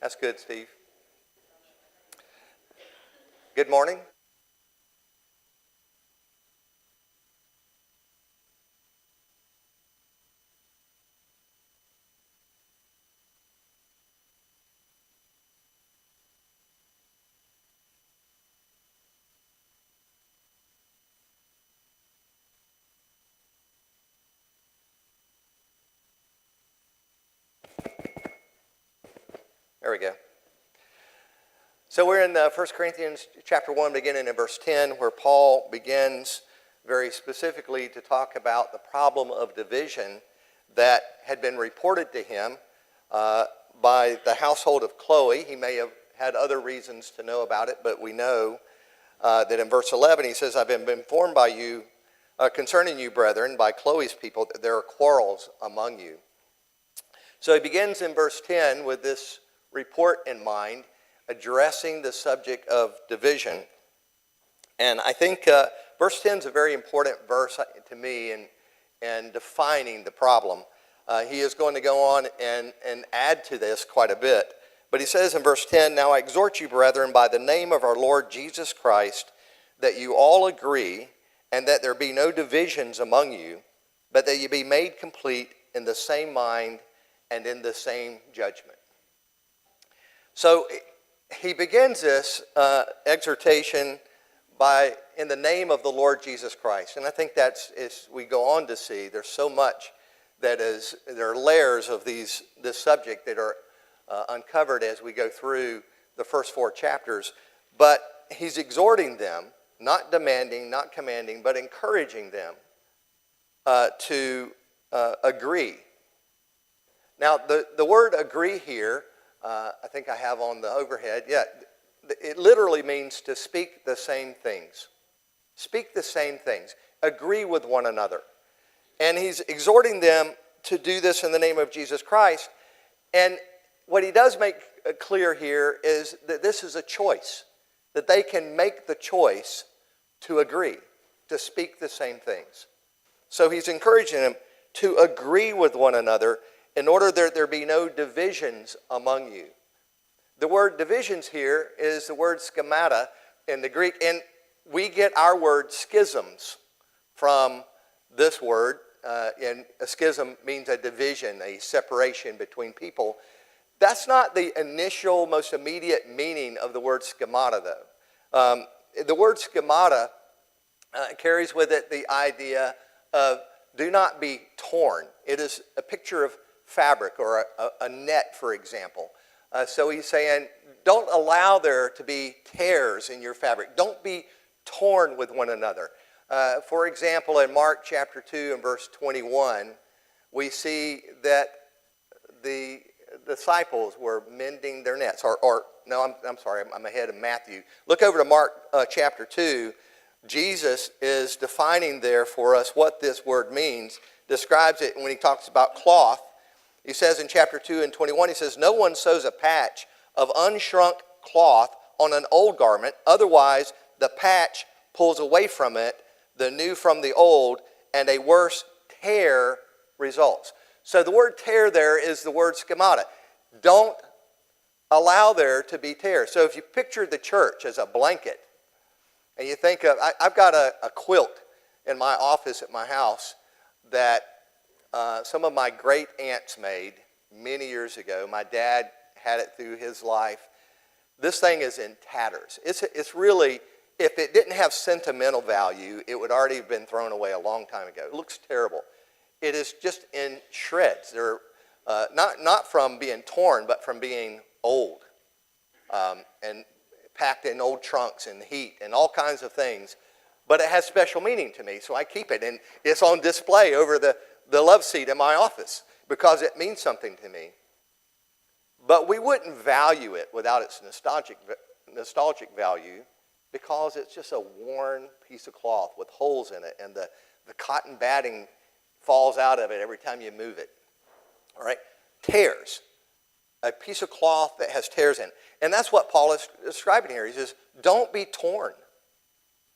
That's good, Steve. Good morning. There we go. So we're in 1 Corinthians chapter 1, beginning in verse 10, where Paul begins very specifically to talk about the problem of division that had been reported to him by the household of Chloe. He may have had other reasons to know about it, but we know that in verse 11 he says, I've been informed by you concerning you, brethren, by Chloe's people, that there are quarrels among you. So he begins in verse 10 with this report in mind, addressing the subject of division. And I think verse 10 is a very important verse to me in defining the problem. He is going to go on and add to this quite a bit. But he says in verse 10, Now I exhort you, brethren, by the name of our Lord Jesus Christ, that you all agree, and that there be no divisions among you, but that you be made complete in the same mind and in the same judgment. So he begins this exhortation by, in the name of the Lord Jesus Christ. And I think that's, as we go on to see, there's so much that is, there are layers of this subject that are uncovered as we go through the first 4 chapters. But he's exhorting them, not demanding, not commanding, but encouraging them to agree. Now, the word agree here, I think I have on the overhead. Yeah, it literally means to speak the same things. Speak the same things. Agree with one another. And he's exhorting them to do this in the name of Jesus Christ. And what he does make clear here is that this is a choice, that they can make the choice to agree, to speak the same things. So he's encouraging them to agree with one another in order that there be no divisions among you. The word divisions here is the word schemata in the Greek, and we get our word schisms from this word. And a schism means a division, a separation between people. That's not the initial, most immediate meaning of the word schemata, though. The word schemata carries with it the idea of do not be torn. It is a picture of fabric or a net, for example. So he's saying, don't allow there to be tears in your fabric. Don't be torn with one another. For example, in Mark chapter 2 and verse 21, we see that the disciples were mending their nets. I'm sorry, I'm ahead of Matthew. Look over to Mark chapter 2. Jesus is defining there for us what this word means, describes it when he talks about cloth. He says in chapter 2 and 21, he says, No one sews a patch of unshrunk cloth on an old garment, otherwise the patch pulls away from it, the new from the old, and a worse tear results. So the word tear there is the word schemata. Don't allow there to be tears. So if you picture the church as a blanket, and you think of, I've got a quilt in my office at my house that some of my great aunts made many years ago. My dad had it through his life. This thing is in tatters. It's really, if it didn't have sentimental value, it would already have been thrown away a long time ago. It looks terrible. It is just in shreds. They're not from being torn, but from being old and packed in old trunks and heat and all kinds of things. But it has special meaning to me, so I keep it. And it's on display over the love seat in my office because it means something to me. But we wouldn't value it without its nostalgic value because it's just a worn piece of cloth with holes in it, and the cotton batting falls out of it every time you move it. All right? Tears. A piece of cloth that has tears in it. And that's what Paul is describing here. He says, don't be torn.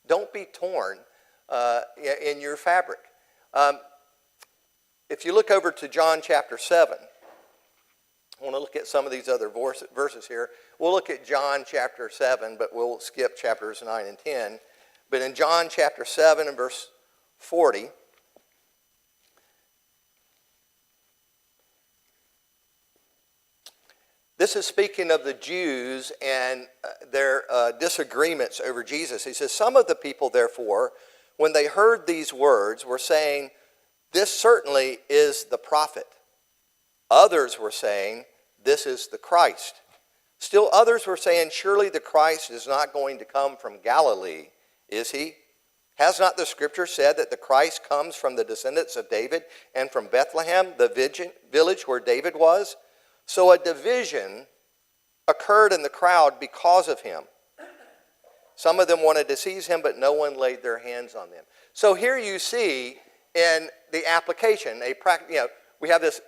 Don't be torn in your fabric. If you look over to John chapter 7, I want to look at some of these other verses here. We'll look at John chapter 7, but we'll skip chapters 9 and 10. But in John chapter 7 and verse 40, this is speaking of the Jews and their disagreements over Jesus. He says, some of the people, therefore, when they heard these words, were saying, this certainly is the prophet. Others were saying, this is the Christ. Still others were saying, surely the Christ is not going to come from Galilee, is he? Has not the scripture said that the Christ comes from the descendants of David and from Bethlehem, the village where David was? So a division occurred in the crowd because of him. Some of them wanted to seize him, but no one laid their hands on them. So here you see in the application, we have this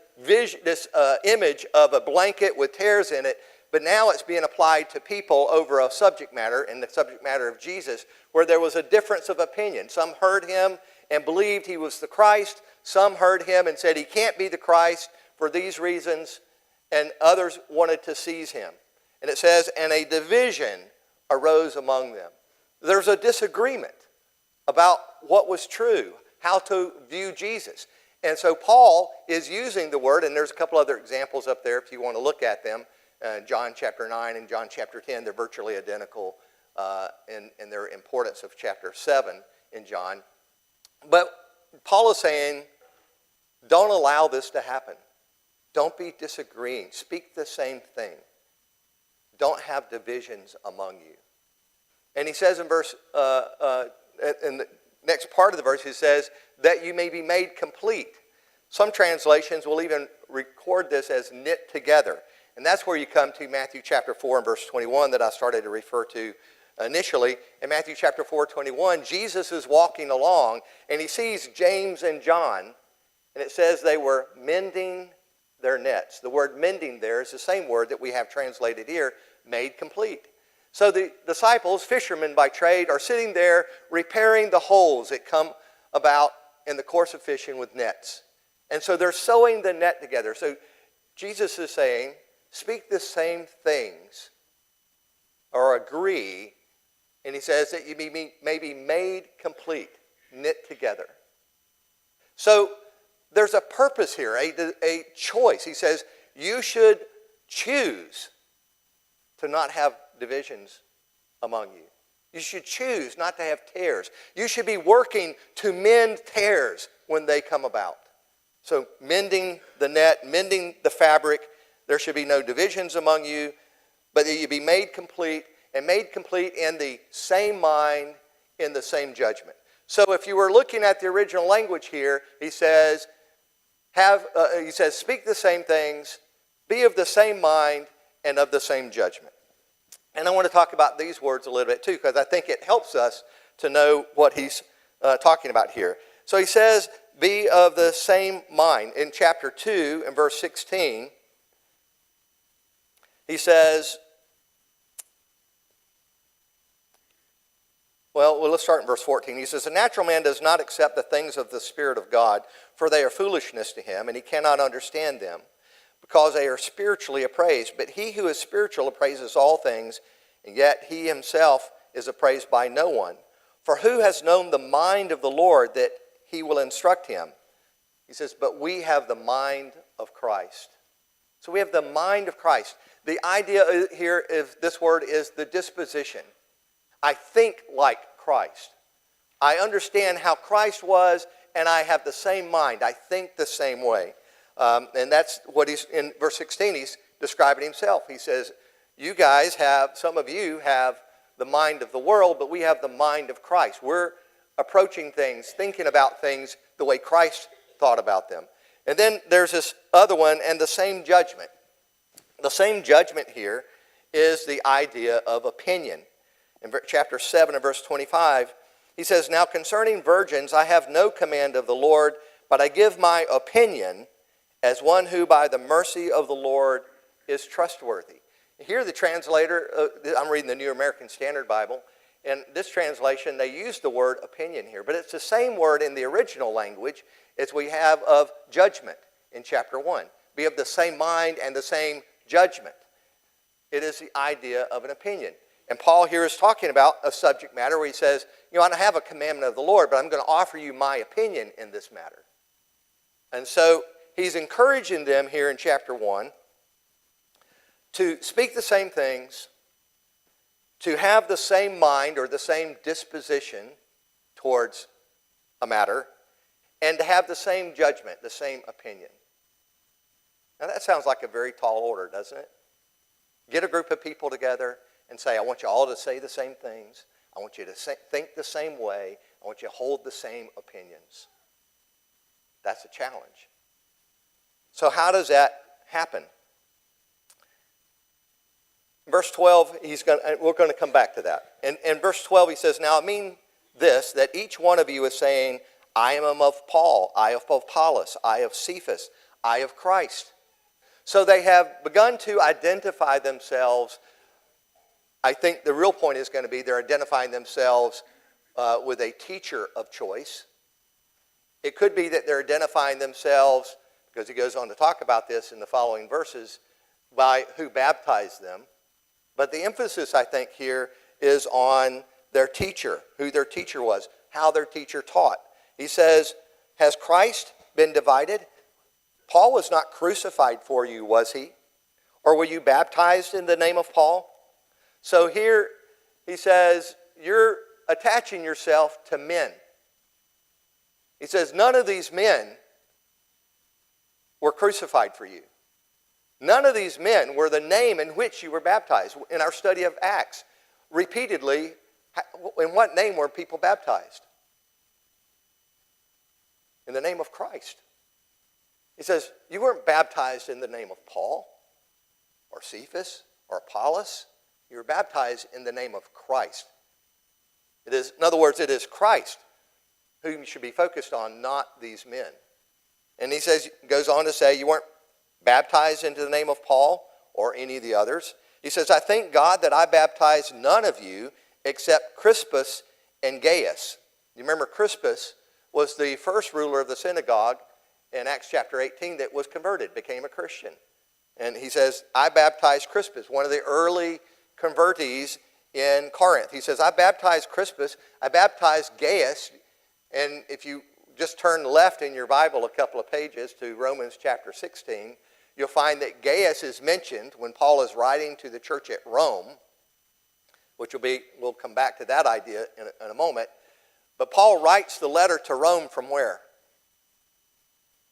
image of a blanket with tears in it, but now it's being applied to people over a subject matter, in the subject matter of Jesus, where there was a difference of opinion. Some heard him and believed he was the Christ. Some heard him and said he can't be the Christ for these reasons, and others wanted to seize him. And it says, and a division arose among them. There's a disagreement about what was true, how to view Jesus. And so Paul is using the word, and there's a couple other examples up there if you want to look at them. John chapter 9 and John chapter 10, they're virtually identical in their importance of chapter 7 in John. But Paul is saying, don't allow this to happen. Don't be disagreeing. Speak the same thing. Don't have divisions among you. And he says in in the next part of the verse, he says, that you may be made complete. Some translations will even record this as knit together. And that's where you come to Matthew chapter 4 and verse 21 that I started to refer to initially. In Matthew chapter 4:21, Jesus is walking along and he sees James and John, and it says they were mending their nets. The word mending there is the same word that we have translated here, made complete. So the disciples, fishermen by trade, are sitting there repairing the holes that come about in the course of fishing with nets. And so they're sewing the net together. So Jesus is saying, speak the same things or agree, and he says that you may be made complete, knit together. So there's a purpose here, a choice. He says you should choose to not have divisions among you. You should choose not to have tears. You should be working to mend tears when they come about. So mending the net, mending the fabric, there should be no divisions among you, but that you be made complete, and made complete in the same mind, in the same judgment. So if you were looking at the original language here, he says, speak the same things, be of the same mind, and of the same judgment. And I want to talk about these words a little bit too, because I think it helps us to know what he's talking about here. So he says, be of the same mind. In chapter 2 and verse 16, he says, well, let's start in verse 14. He says, a natural man does not accept the things of the Spirit of God, for they are foolishness to him, and he cannot understand them, because they are spiritually appraised. But he who is spiritual appraises all things, and yet he himself is appraised by no one. For who has known the mind of the Lord that he will instruct him? He says, but we have the mind of Christ. So we have the mind of Christ. The idea here of this word is the disposition. I think like Christ. I understand how Christ was, and I have the same mind. I think the same way. And that's what he's, in verse 16, he's describing himself. He says, you guys have, some of you have the mind of the world, but we have the mind of Christ. We're approaching things, thinking about things the way Christ thought about them. And then there's this other one, and the same judgment. The same judgment here is the idea of opinion. In chapter 7 and verse 25, he says, now concerning virgins, I have no command of the Lord, but I give my opinion as one who by the mercy of the Lord is trustworthy. Here the translator, I'm reading the New American Standard Bible, and this translation, they use the word opinion here, but it's the same word in the original language as we have of judgment in chapter 1. be of the same mind and the same judgment. It is the idea of an opinion. And Paul here is talking about a subject matter where he says, I don't have a commandment of the Lord, but I'm going to offer you my opinion in this matter. And so he's encouraging them here in chapter 1 to speak the same things, to have the same mind or the same disposition towards a matter, and to have the same judgment, the same opinion. Now that sounds like a very tall order, doesn't it? Get a group of people together and say, I want you all to say the same things. I want you to think the same way. I want you to hold the same opinions. That's a challenge. So how does that happen? Verse 12, we're going to come back to that. In verse 12, he says, now I mean this, that each one of you is saying, I am of Paul, I of Apollos, I of Cephas, I of Christ. So they have begun to identify themselves. I think the real point is going to be they're identifying themselves with a teacher of choice. It could be that they're identifying themselves, because he goes on to talk about this in the following verses, by who baptized them. But the emphasis, I think, here is on their teacher, who their teacher was, how their teacher taught. He says, has Christ been divided? Paul was not crucified for you, was he? Or were you baptized in the name of Paul? So here he says, you're attaching yourself to men. He says, none of these men were crucified for you. None of these men were the name in which you were baptized. In our study of Acts, repeatedly, in what name were people baptized? In the name of Christ. He says, you weren't baptized in the name of Paul or Cephas or Apollos. You were baptized in the name of Christ. It is, in other words, it is Christ whom you should be focused on, not these men. And he says, goes on to say, you weren't baptized into the name of Paul or any of the others. He says, I thank God that I baptized none of you except Crispus and Gaius. You remember Crispus was the first ruler of the synagogue in Acts chapter 18 that was converted, became a Christian. And he says, I baptized Crispus, one of the early convertees in Corinth. He says, I baptized Crispus, I baptized Gaius. And if you just turn left in your Bible a couple of pages to Romans chapter 16, you'll find that Gaius is mentioned when Paul is writing to the church at Rome, which we'll come back to that idea in a moment. But Paul writes the letter to Rome from where?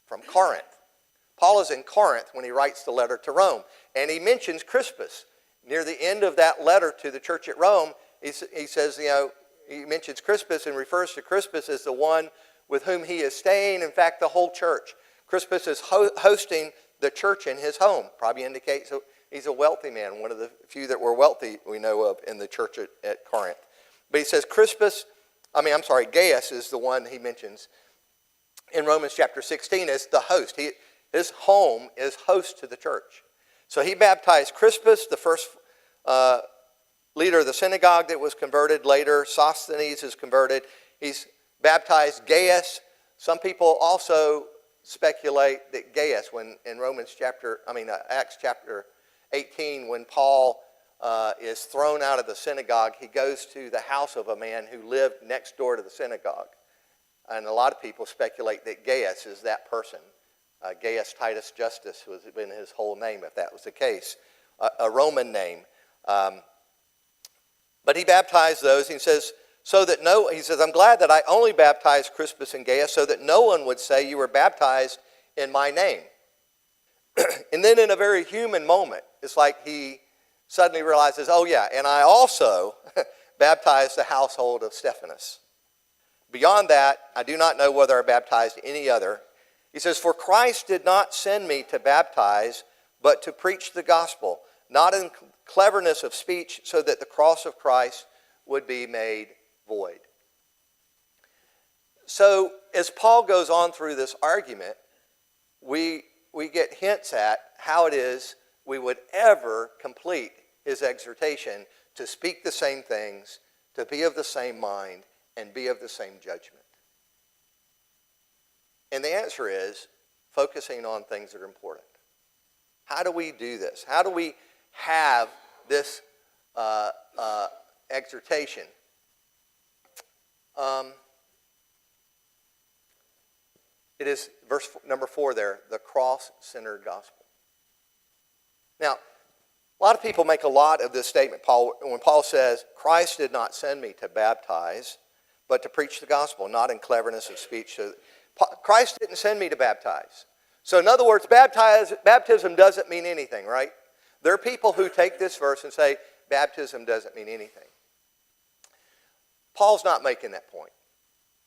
From Corinth. Paul is in Corinth when he writes the letter to Rome. And he mentions Crispus. Near the end of that letter to the church at Rome, he says, he mentions Crispus and refers to Crispus as the one with whom he is staying. In fact, the whole church. Crispus is hosting the church in his home. Probably indicates he's a wealthy man, one of the few that were wealthy we know of in the church at Corinth. But he says Gaius is the one he mentions in Romans chapter 16 as the host. His home is host to the church. So he baptized Crispus, the first leader of the synagogue that was converted. Later, Sosthenes is converted. He's baptized Gaius. Some people also speculate that Gaius, when in Acts chapter 18, when Paul is thrown out of the synagogue, he goes to the house of a man who lived next door to the synagogue. And a lot of people speculate that Gaius is that person. Gaius Titus Justus was been his whole name, if that was the case, a Roman name. But he baptized those. He says, I'm glad that I only baptized Crispus and Gaius so that no one would say you were baptized in my name. And then in a very human moment, it's like he suddenly realizes, oh yeah, and I also baptized the household of Stephanas. Beyond that, I do not know whether I baptized any other. He says, for Christ did not send me to baptize, but to preach the gospel, not in cleverness of speech, so that the cross of Christ would be made void. So as Paul goes on through this argument, we get hints at how it is we would ever complete his exhortation to speak the same things, to be of the same mind, and be of the same judgment. And the answer is focusing on things that are important. How do we do this? How do we have this exhortation? It is verse number 4 there, the cross-centered gospel. Now, a lot of people make a lot of this statement, when Paul says, Christ did not send me to baptize, but to preach the gospel, not in cleverness of speech. So Christ didn't send me to baptize. So in other words, baptism doesn't mean anything, right? There are people who take this verse and say, baptism doesn't mean anything. Paul's not making that point.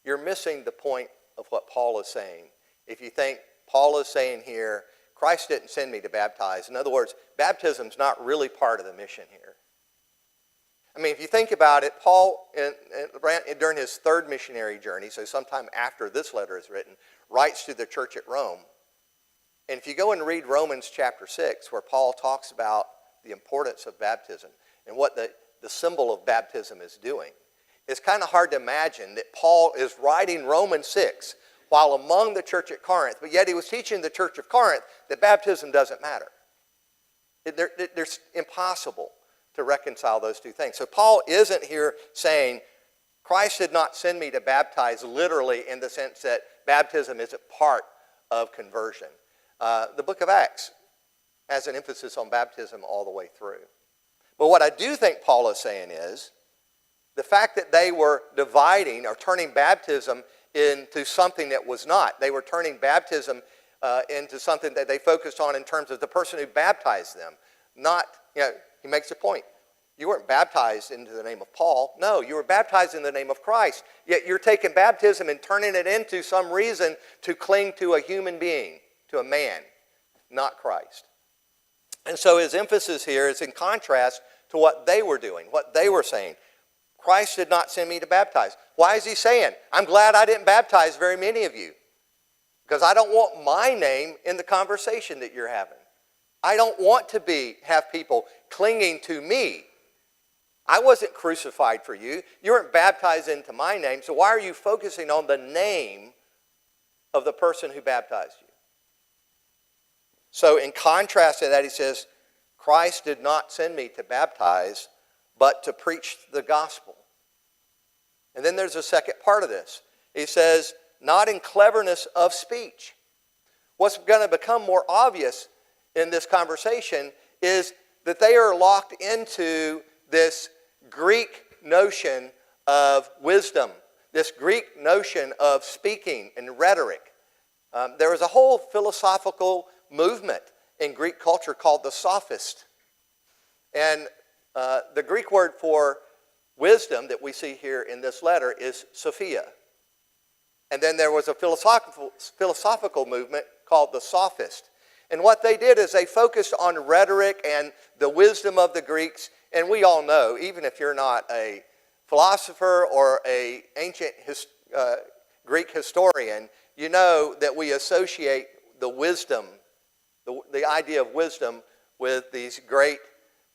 You're missing the point of what Paul is saying. If you think Paul is saying here, Christ didn't send me to baptize. In other words, baptism's not really part of the mission here. I mean, if you think about it, Paul, during his third missionary journey, so sometime after this letter is written, writes to the church at Rome. And if you go and read Romans chapter 6, where Paul talks about the importance of baptism and what the symbol of baptism is doing, it's kind of hard to imagine that Paul is writing Romans 6 while among the church at Corinth, but yet he was teaching the church of Corinth that baptism doesn't matter. It's impossible to reconcile those two things. So Paul isn't here saying, Christ did not send me to baptize literally in the sense that baptism is a part of conversion. The book of Acts has an emphasis on baptism all the way through. But what I do think Paul is saying is, the fact that they were dividing or turning baptism into something that was not. They were turning baptism into something that they focused on in terms of the person who baptized them. Not, he makes a point. You weren't baptized into the name of Paul. No, you were baptized in the name of Christ. Yet you're taking baptism and turning it into some reason to cling to a human being, to a man, not Christ. And so his emphasis here is in contrast to what they were doing, what they were saying. Christ did not send me to baptize. Why is he saying, I'm glad I didn't baptize very many of you? Because I don't want my name in the conversation that you're having. I don't want to have people clinging to me. I wasn't crucified for you. You weren't baptized into my name. So why are you focusing on the name of the person who baptized you? So in contrast to that, he says, Christ did not send me to baptize, but to preach the gospel. And then there's a second part of this. He says, not in cleverness of speech. What's going to become more obvious in this conversation is that they are locked into this Greek notion of wisdom, this Greek notion of speaking and rhetoric. There was a whole philosophical movement in Greek culture called the sophist. And the Greek word for wisdom that we see here in this letter is Sophia. And then there was a philosophical movement called the sophist. And what they did is they focused on rhetoric and the wisdom of the Greeks. And we all know, even if you're not a philosopher or an ancient Greek historian, you know that we associate the wisdom, the idea of wisdom, with these great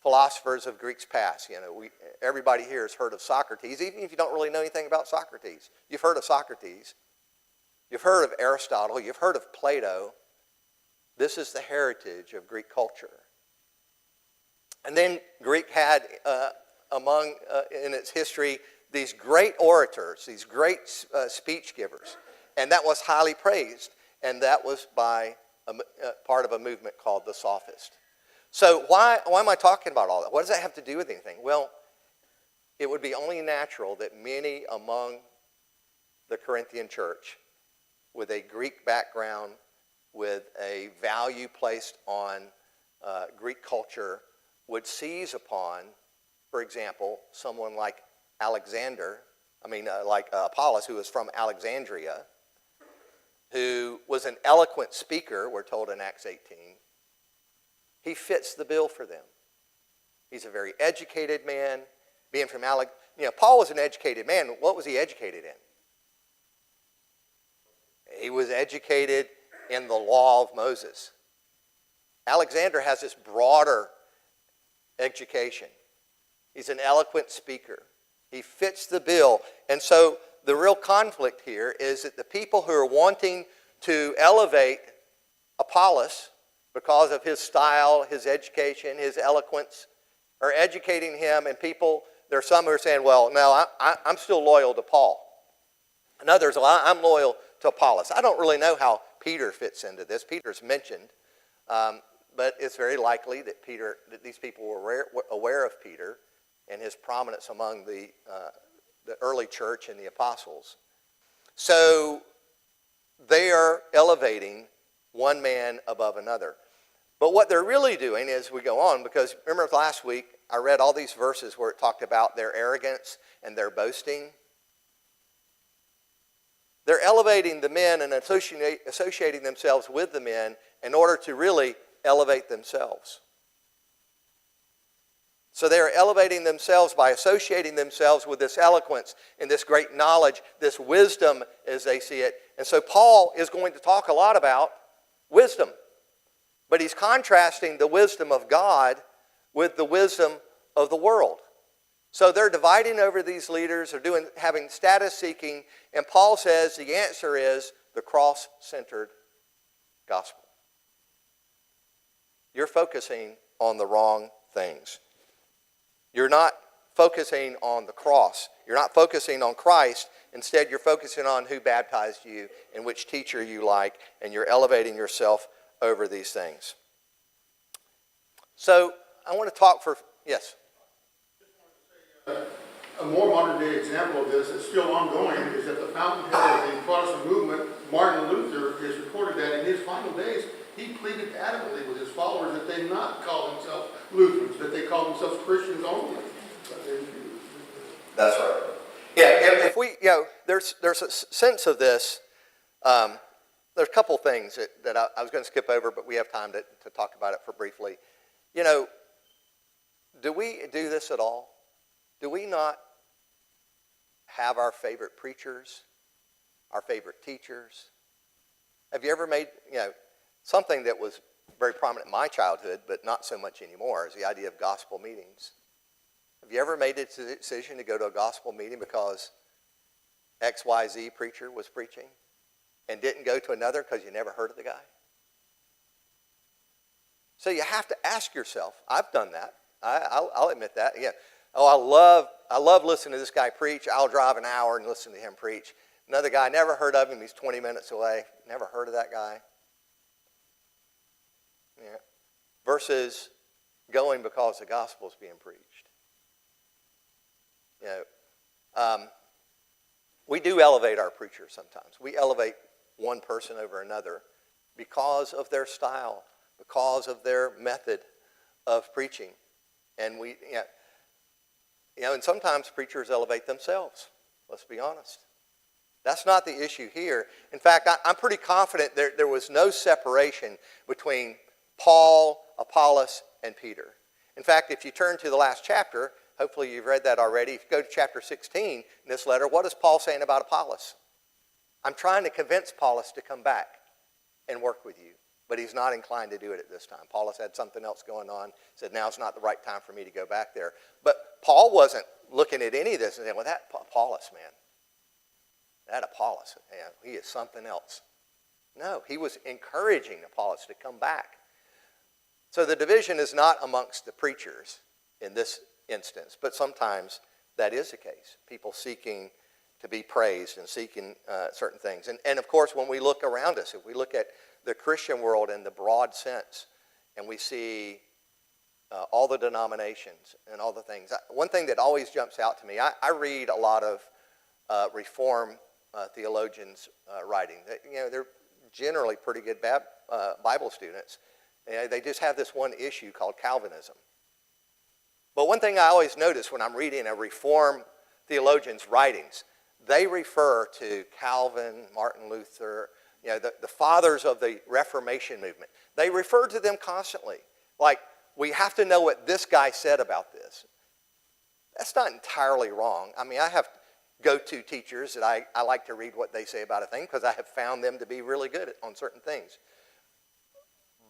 philosophers of Greek's past. Everybody here has heard of Socrates, even if you don't really know anything about Socrates. You've heard of Socrates. You've heard of Aristotle. You've heard of Plato. This is the heritage of Greek culture. And then Greek had in its history these great orators, these great speech givers. And that was highly praised. And that was by part of a movement called the sophist. So why am I talking about all that? What does that have to do with anything? Well, it would be only natural that many among the Corinthian church with a Greek background, with a value placed on Greek culture, would seize upon, for example, someone like Apollos, who was from Alexandria, who was an eloquent speaker, we're told in Acts 18. He fits the bill for them. He's a very educated man. Being from Paul was an educated man. What was he educated in? He was educated in the law of Moses. Alexander has this broader education. He's an eloquent speaker. He fits the bill. And so the real conflict here is that the people who are wanting to elevate Apollos because of his style, his education, his eloquence, are educating him, and people, there are some who are saying, well, no, I'm still loyal to Paul. And others, well, I'm loyal to Apollos. I don't really know how Peter fits into this. Peter's mentioned, but it's very likely that these people were aware of Peter and his prominence among the early church and the apostles. So they are elevating one man above another. But what they're really doing as we go on, because remember last week I read all these verses where it talked about their arrogance and their boasting. They're elevating the men and associating themselves with the men in order to really elevate themselves. So they are elevating themselves by associating themselves with this eloquence and this great knowledge, this wisdom as they see it. And so Paul is going to talk a lot about wisdom. But he's contrasting the wisdom of God with the wisdom of the world. So they're dividing over these leaders, they're having status seeking, and Paul says the answer is the cross-centered gospel. You're focusing on the wrong things. You're not focusing on the cross. You're not focusing on Christ. Instead, you're focusing on who baptized you and which teacher you like, and you're elevating yourself over these things. So I want to talk for, yes? A more modern-day example of this that's still ongoing is that the fountainhead of the Protestant movement, Martin Luther, has reported that in his final days, he pleaded adamantly with his followers that they not call themselves Lutherans, that they call themselves Christians only. That's right. Yeah, if we, there's a sense of this. There's a couple things that I was going to skip over, but we have time to talk about it for briefly. Do we do this at all? Do we not have our favorite preachers, our favorite teachers? Have you ever made, something that was very prominent in my childhood, but not so much anymore, is the idea of gospel meetings. Have you ever made a decision to go to a gospel meeting because XYZ preacher was preaching and didn't go to another because you never heard of the guy? So you have to ask yourself. I've done that. I'll admit that. Yeah. Oh, I love listening to this guy preach. I'll drive an hour and listen to him preach. Another guy, never heard of him. He's 20 minutes away. Never heard of that guy. Yeah. Versus going because the gospel is being preached. We do elevate our preachers sometimes. We elevate one person over another because of their style, because of their method of preaching. And and sometimes preachers elevate themselves. Let's be honest. That's not the issue here. In fact, I'm pretty confident there was no separation between Paul, Apollos, and Peter. In fact, if you turn to the last chapter, hopefully you've read that already. If you go to chapter 16 in this letter, what is Paul saying about Apollos? I'm trying to convince Apollos to come back and work with you, but he's not inclined to do it at this time. Apollos had something else going on, said now's not the right time for me to go back there. But Paul wasn't looking at any of this and saying, well, that Apollos, man, that Apollos, he is something else. No, he was encouraging Apollos to come back. So the division is not amongst the preachers in this instance, but sometimes that is the case. People seeking to be praised and seeking certain things. And of course, when we look around us, if we look at the Christian world in the broad sense, and we see all the denominations and all the things, one thing that always jumps out to me, I read a lot of Reform theologians' writing. They're generally pretty good Bible students. They just have this one issue called Calvinism. But one thing I always notice when I'm reading a Reform theologian's writings, they refer to Calvin, Martin Luther, the fathers of the Reformation movement. They refer to them constantly. Like, we have to know what this guy said about this. That's not entirely wrong. I mean, I have go-to teachers that I like to read what they say about a thing because I have found them to be really good on certain things.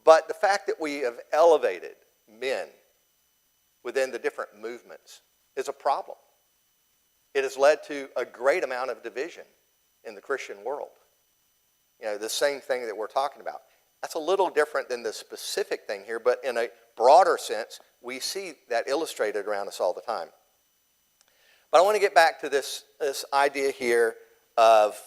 But the fact that we have elevated men within the different movements is a problem. It has led to a great amount of division in the Christian world. The same thing that we're talking about. That's a little different than the specific thing here, but in a broader sense, we see that illustrated around us all the time. But I want to get back to this idea here of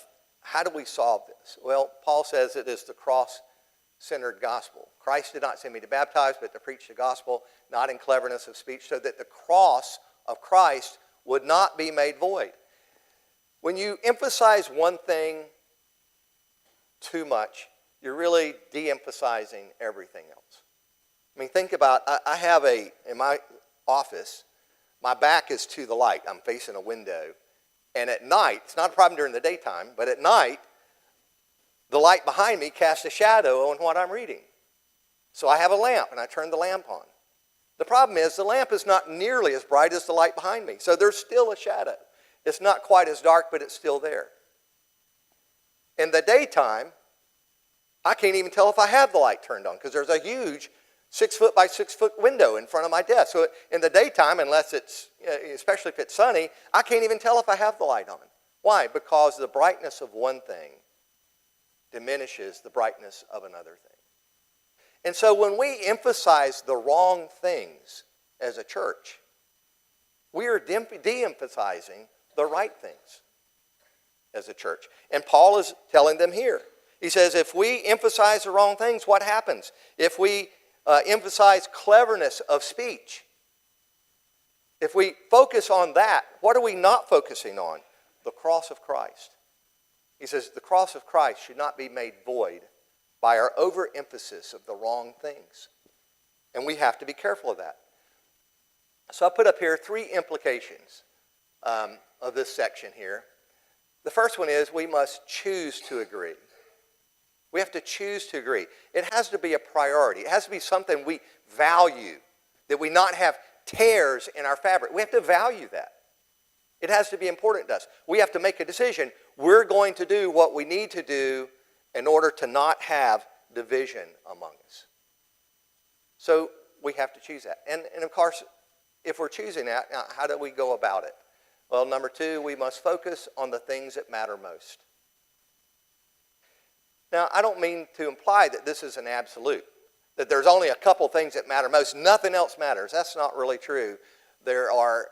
how do we solve this? Well, Paul says it is the cross-centered gospel. Christ did not send me to baptize, but to preach the gospel, not in cleverness of speech, so that the cross of Christ would not be made void. When you emphasize one thing too much, you're really de-emphasizing everything else. I mean, think about, I have in my office, my back is to the light. I'm facing a window. And at night, it's not a problem during the daytime, but at night, the light behind me casts a shadow on what I'm reading. So I have a lamp, and I turn the lamp on. The problem is the lamp is not nearly as bright as the light behind me. So there's still a shadow. It's not quite as dark, but it's still there. In the daytime, I can't even tell if I have the light turned on because there's a huge 6 foot by 6 foot window in front of my desk. So in the daytime, unless it's, especially if it's sunny, I can't even tell if I have the light on. Why? Because the brightness of one thing diminishes the brightness of another thing. And so when we emphasize the wrong things as a church, we are de-emphasizing the right things as a church. And Paul is telling them here. He says, if we emphasize the wrong things, what happens? If we emphasize cleverness of speech, if we focus on that, what are we not focusing on? The cross of Christ. He says the cross of Christ should not be made void by our overemphasis of the wrong things. And we have to be careful of that. So I put up here 3 implications of this section here. The first one is we must choose to agree. We have to choose to agree. It has to be a priority. It has to be something we value, that we not have tears in our fabric. We have to value that. It has to be important to us. We have to make a decision. We're going to do what we need to do in order to not have division among us. So we have to choose that. And of course, if we're choosing that, how do we go about it? Well, number 2, we must focus on the things that matter most. Now, I don't mean to imply that this is an absolute, that there's only a couple things that matter most. Nothing else matters. That's not really true. There are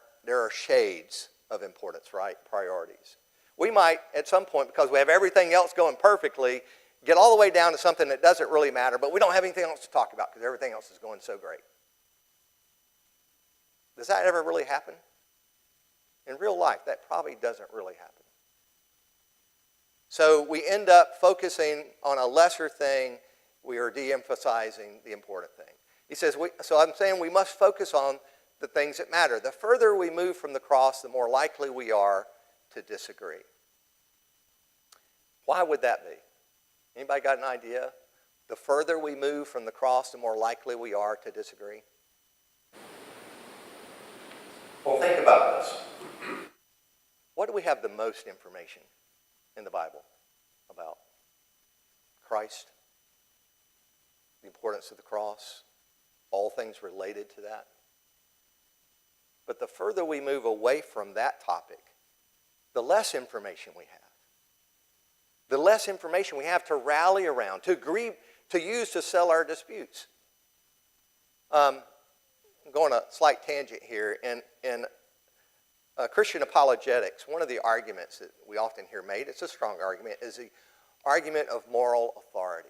shades of importance, right? Priorities. We might, at some point, because we have everything else going perfectly, get all the way down to something that doesn't really matter, but we don't have anything else to talk about because everything else is going so great. Does that ever really happen? In real life, that probably doesn't really happen. So we end up focusing on a lesser thing. We are de-emphasizing the important thing. He says, so I'm saying we must focus on the things that matter. The further we move from the cross, the more likely we are to disagree. Why would that be? Anybody got an idea? The further we move from the cross, the more likely we are to disagree. Well, think about this. What do we have the most information in the Bible about? Christ, the importance of the cross, all things related to that. But the further we move away from that topic, the less information we have. The less information we have to rally around, to agree, to use to settle our disputes. I'm going a slight tangent here. In Christian apologetics, one of the arguments that we often hear made, it's a strong argument, is the argument of moral authority.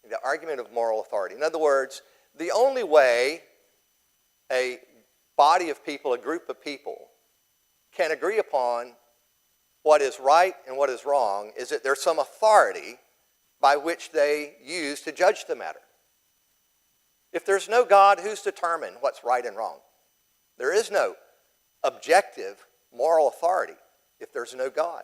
The argument of moral authority. In other words, the only way a body of people, a group of people, can agree upon what is right and what is wrong is that there's some authority by which they use to judge the matter. If there's no God, who's determined what's right and wrong? There is no objective moral authority if there's no God.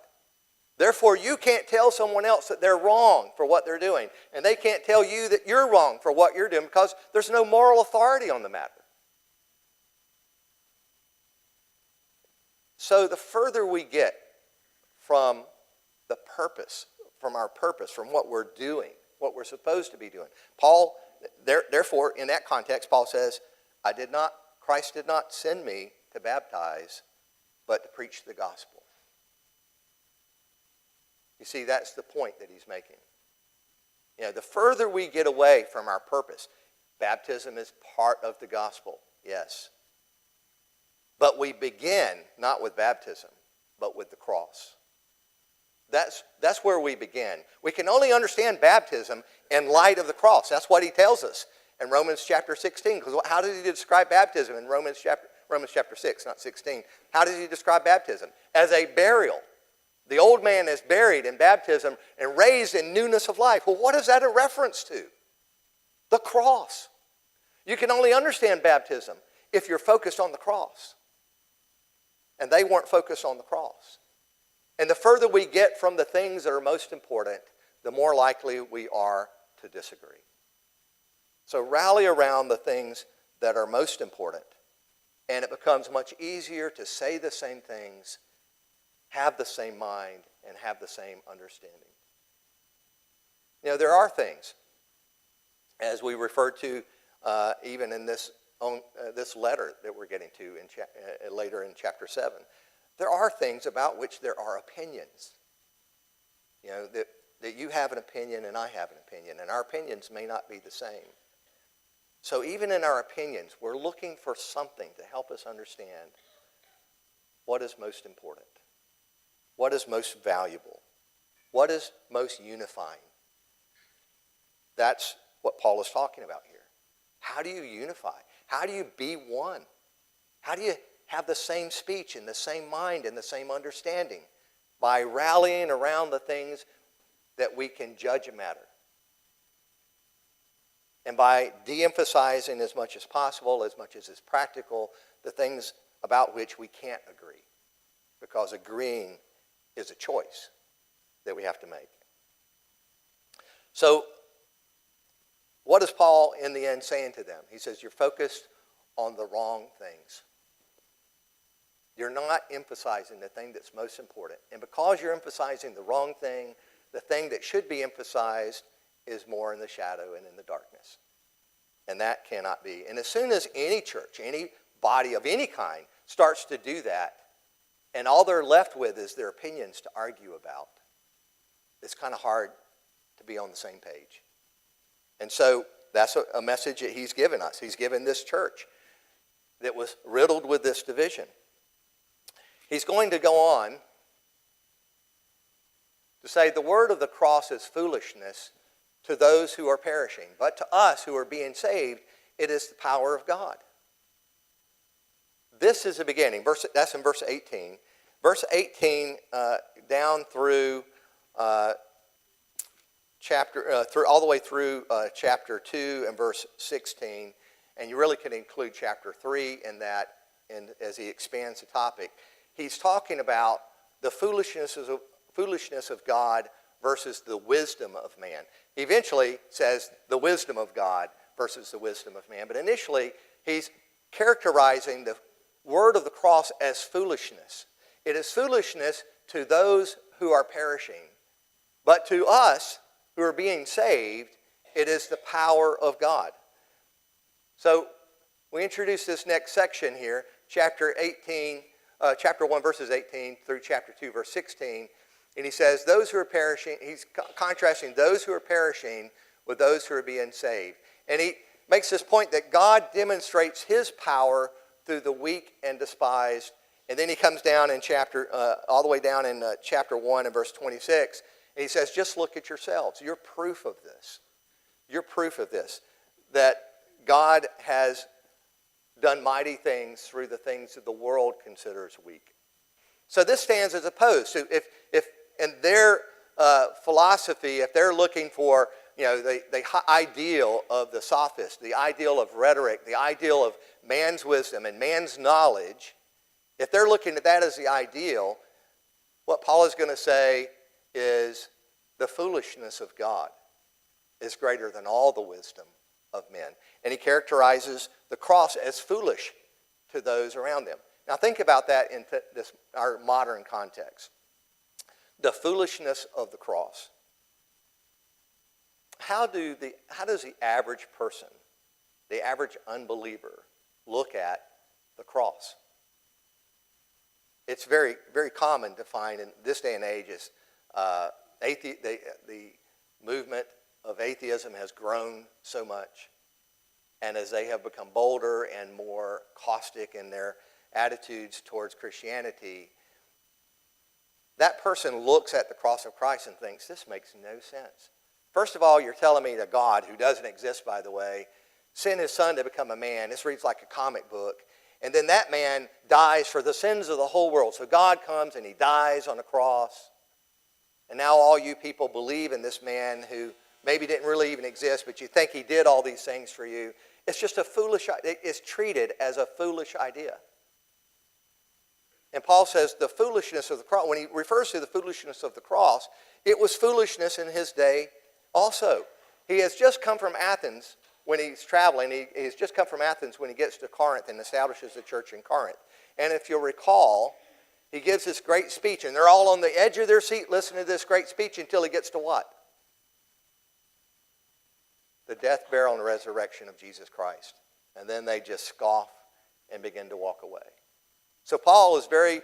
Therefore, you can't tell someone else that they're wrong for what they're doing, and they can't tell you that you're wrong for what you're doing because there's no moral authority on the matter. So the further we get from the purpose, from our purpose, from what we're doing, what we're supposed to be doing. Paul, therefore, in that context, Paul says, Christ did not send me to baptize, but to preach the gospel. You see, that's the point that he's making. The further we get away from our purpose, baptism is part of the gospel, yes. But we begin not with baptism, but with the cross. That's where we begin. We can only understand baptism in light of the cross. That's what he tells us in Romans chapter 16. Because how did he describe baptism in Romans chapter 6, not 16? How did he describe baptism? As a burial. The old man is buried in baptism and raised in newness of life. Well, what is that a reference to? The cross. You can only understand baptism if you're focused on the cross. And they weren't focused on the cross. And the further we get from the things that are most important, the more likely we are to disagree. So rally around the things that are most important, and it becomes much easier to say the same things, have the same mind, and have the same understanding. There are things, as we referred to even in this letter that we're getting to later in chapter 7. There are things about which there are opinions. That you have an opinion and I have an opinion, and our opinions may not be the same. So even in our opinions, we're looking for something to help us understand what is most important, what is most valuable, what is most unifying. That's what Paul is talking about here. How do you unify? How do you be one? How do you have the same speech and the same mind and the same understanding? By rallying around the things that we can judge a matter. And by de-emphasizing as much as possible, as much as is practical, the things about which we can't agree. Because agreeing is a choice that we have to make. So, what is Paul in the end saying to them? He says, you're focused on the wrong things. You're not emphasizing the thing that's most important. And because you're emphasizing the wrong thing, the thing that should be emphasized is more in the shadow and in the darkness. And that cannot be. And as soon as any church, any body of any kind starts to do that, and all they're left with is their opinions to argue about, it's kind of hard to be on the same page. And so that's a message that he's given us. He's given this church that was riddled with this division. He's going to go on to say the word of the cross is foolishness to those who are perishing, but to us who are being saved, it is the power of God. This is the beginning. That's in verse 18. Verse 18 down through all the way through chapter 2 and verse 16, and you really can include chapter 3 in that, and as he expands the topic. He's talking about the foolishness of God versus the wisdom of man. He eventually says the wisdom of God versus the wisdom of man. But initially, he's characterizing the word of the cross as foolishness. It is foolishness to those who are perishing. But to us who are being saved, it is the power of God. So we introduce this next section here, chapter 1, verses 18 through chapter 2, verse 16. And he says, those who are perishing, he's contrasting those who are perishing with those who are being saved. And he makes this point that God demonstrates his power through the weak and despised. And then he comes down in all the way down in chapter 1 and verse 26. And he says, just look at yourselves. You're proof of this. You're proof of this. That God has done mighty things through the things that the world considers weak. So this stands as opposed to if in their philosophy, if they're looking for the ideal of the sophists, the ideal of rhetoric, the ideal of man's wisdom and man's knowledge, if they're looking at that as the ideal, what Paul is going to say is the foolishness of God is greater than all the wisdom of men. And he characterizes the cross as foolish to those around them. Now think about that in our modern context. The foolishness of the cross. How does the average person, the average unbeliever, look at the cross? It's very, very common to find in this day and age is the movement of atheism has grown so much, and as they have become bolder and more caustic in their attitudes towards Christianity, that person looks at the cross of Christ and thinks, this makes no sense. First of all, you're telling me that God, who doesn't exist, by the way, sent his son to become a man. This reads like a comic book. And then that man dies for the sins of the whole world. So God comes and he dies on the cross. And now all you people believe in this man who maybe didn't really even exist, but you think he did all these things for you. It's just a foolish idea. It's treated as a foolish idea. And Paul says the foolishness of the cross, when he refers to the foolishness of the cross, it was foolishness in his day also. He has just come from Athens when he's traveling. He's just come from Athens when he gets to Corinth and establishes the church in Corinth. And if you'll recall, he gives this great speech, and they're all on the edge of their seat listening to this great speech until he gets to what? The death, burial, and resurrection of Jesus Christ. And then they just scoff and begin to walk away. So Paul is very,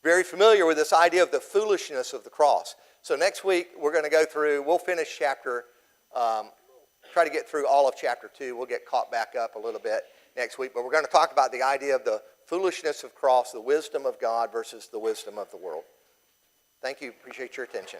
very familiar with this idea of the foolishness of the cross. So next week we're going to go through, we'll finish try to get through all of chapter 2. We'll get caught back up a little bit next week. But we're going to talk about the idea of the foolishness of cross, the wisdom of God versus the wisdom of the world. Thank you. Appreciate your attention.